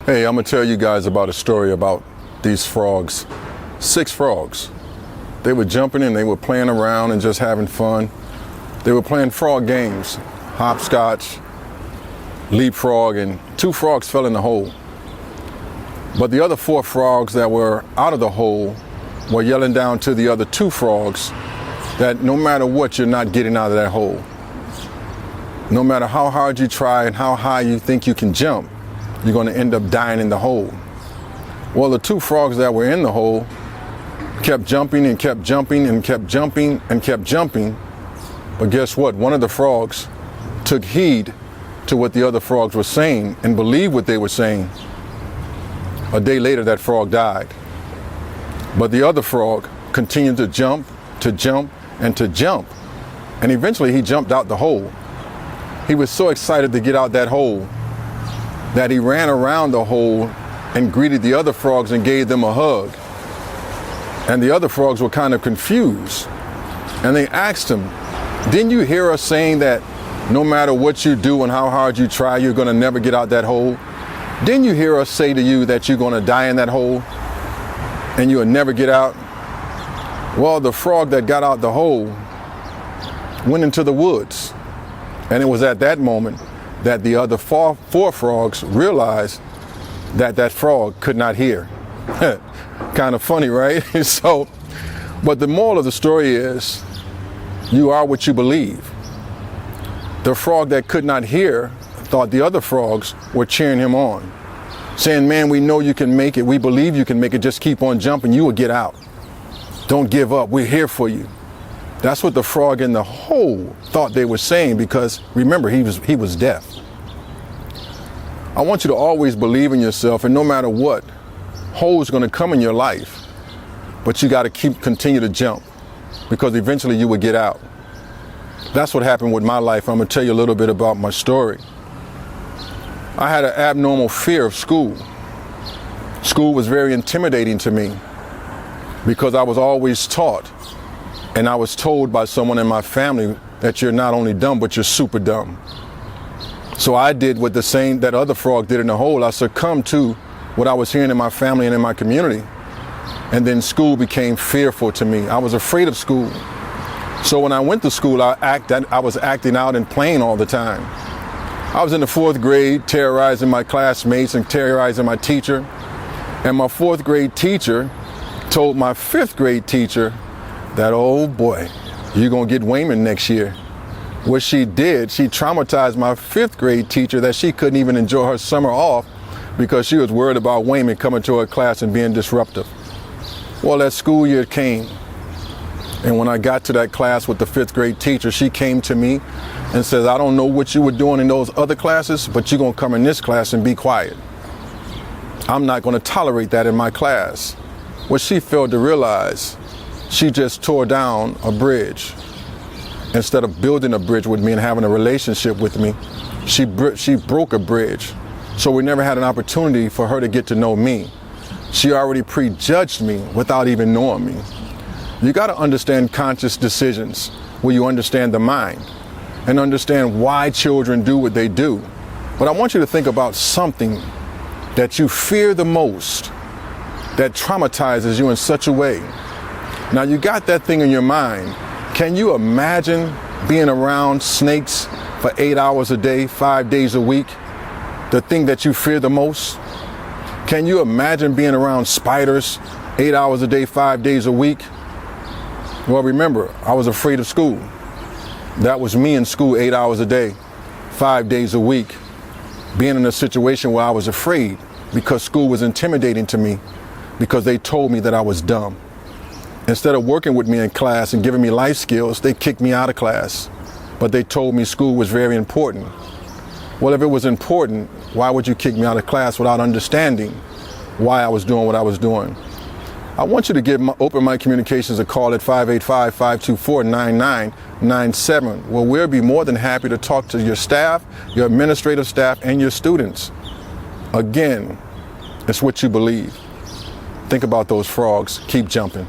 Hey, I'm gonna tell you guys about a story about these frogs. 6 frogs. They were jumping and they were playing around and just having fun. They were playing frog games, hopscotch, leapfrog, and 2 frogs fell in the hole. But the other 4 frogs that were out of the hole were yelling down to the other 2 frogs that no matter what, you're not getting out of that hole. No matter how hard you try and how high you think you can jump, you're going to end up dying in the hole. Well, the 2 frogs that were in the hole kept jumping and kept jumping and kept jumping and kept jumping. But guess what? One of the frogs took heed to what the other frogs were saying and believed what they were saying. A day later, that frog died. But the other frog continued to jump, and to jump. And eventually he jumped out the hole. He was so excited to get out that hole that he ran around the hole and greeted the other frogs and gave them a hug. And the other frogs were kind of confused. And they asked him, "Didn't you hear us saying that no matter what you do and how hard you try, you're going to never get out that hole? Didn't you hear us say to you that you're going to die in that hole and you'll never get out?" Well, the frog that got out the hole went into the woods. And it was at that moment that the other 4 frogs realized that that frog could not hear. Kind of funny, right? But the moral of the story is, you are what you believe. The frog that could not hear thought the other frogs were cheering him on, saying, "Man, we know you can make it. We believe you can make it. Just keep on jumping. You will get out. Don't give up. We're here for you." That's what the frog in the hole thought they were saying, because remember, he was deaf. I want you to always believe in yourself, and no matter what, holes going to come in your life, but you got to continue to jump, because eventually you will get out. That's what happened with my life. I'm going to tell you a little bit about my story. I had an abnormal fear of school. School was very intimidating to me because I was always taught, and I was told by someone in my family, that you're not only dumb, but you're super dumb. So I did what that other frog did in the hole. I succumbed to what I was hearing in my family and in my community. And then school became fearful to me. I was afraid of school. So when I went to school, I was acting out and playing all the time. I was in the 4th grade, terrorizing my classmates and terrorizing my teacher. And my 4th grade teacher told my 5th grade teacher that, "Oh boy, you're gonna get Wayman next year." What she did, she traumatized my 5th grade teacher that she couldn't even enjoy her summer off because she was worried about Wayman coming to her class and being disruptive. Well, that school year came, and when I got to that class with the 5th grade teacher, she came to me and says, "I don't know what you were doing in those other classes, but you're gonna come in this class and be quiet. I'm not gonna tolerate that in my class." What she failed to realize, she just tore down a bridge. Instead of building a bridge with me and having a relationship with me, she broke a bridge. So we never had an opportunity for her to get to know me. She already prejudged me without even knowing me. You got to understand conscious decisions where you understand the mind and understand why children do what they do. But I want you to think about something that you fear the most, that traumatizes you in such a way. Now you got that thing in your mind. Can you imagine being around snakes for 8 hours a day, 5 days a week? The thing that you fear the most? Can you imagine being around spiders 8 hours a day, 5 days a week? Well, remember, I was afraid of school. That was me in school 8 hours a day, 5 days a week, being in a situation where I was afraid because school was intimidating to me because they told me that I was dumb. Instead of working with me in class and giving me life skills, they kicked me out of class. But they told me school was very important. Well, if it was important, why would you kick me out of class without understanding why I was doing what I was doing? I want you to give Open Mic Communications a call at 585-524-9997, where we'll be more than happy to talk to your staff, your administrative staff, and your students. Again, it's what you believe. Think about those frogs. Keep jumping.